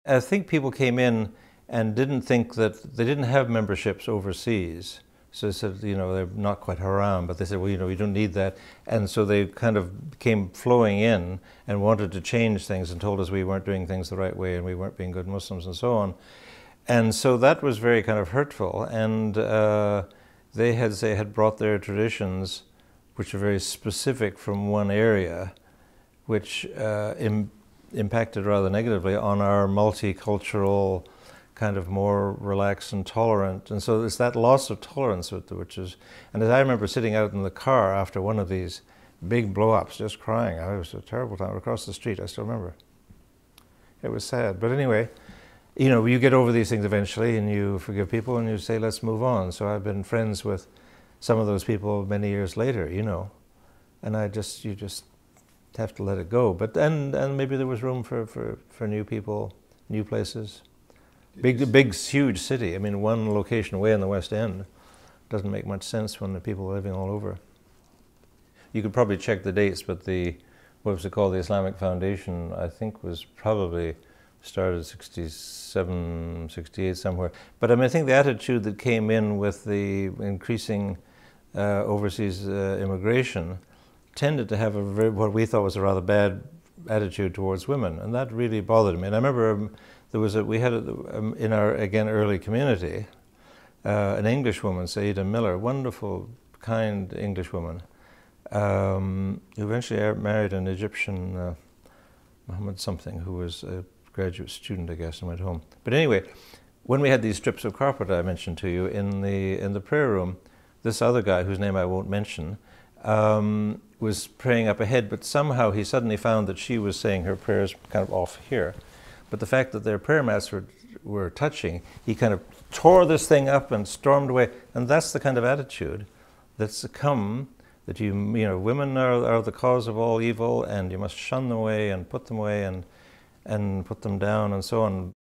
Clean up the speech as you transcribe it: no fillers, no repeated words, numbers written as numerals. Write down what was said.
I think people came in and didn't think that they didn't have memberships overseas. So they said, you know, they're not quite haram, but they said, well, you know, we don't need that. And so they kind of came flowing in and wanted to change things and told us we weren't doing things the right way and we weren't being good Muslims and so on. And so that was very kind of hurtful. And they had brought their traditions, which are very specific from one area, which impacted rather negatively on our multicultural, kind of more relaxed and tolerant. And so it's that loss of tolerance which is, and as I remember sitting out in the car after one of these big blow-ups, just crying. It was a terrible time. Across the street, I still remember. It was sad. But anyway, you know, you get over these things eventually and you forgive people and you say, let's move on. So I've been friends with some of those people many years later, you know, and you just have to let it go. But and maybe there was room for new people, new places. Big, huge city. I mean, one location away in the West End doesn't make much sense when the people are living all over. You could probably check the dates, but what was it called, the Islamic Foundation, I think was probably started 67, 68 somewhere. But I mean, I think the attitude that came in with the increasing overseas immigration tended to have what we thought was a rather bad attitude towards women, and that really bothered me. And I remember we had in our, again, early community, an English woman, Saida Miller, wonderful, kind English woman, who eventually married an Egyptian, Muhammad something, who was a graduate student, I guess, and went home. But anyway, when we had these strips of carpet I mentioned to you in the prayer room, this other guy, whose name I won't mention, was praying up ahead, but somehow he suddenly found that she was saying her prayers kind of off here. But the fact that their prayer mats were touching, he kind of tore this thing up and stormed away. And that's the kind of attitude that's come, that you know, women are the cause of all evil and you must shun them away and put them away and put them down and so on.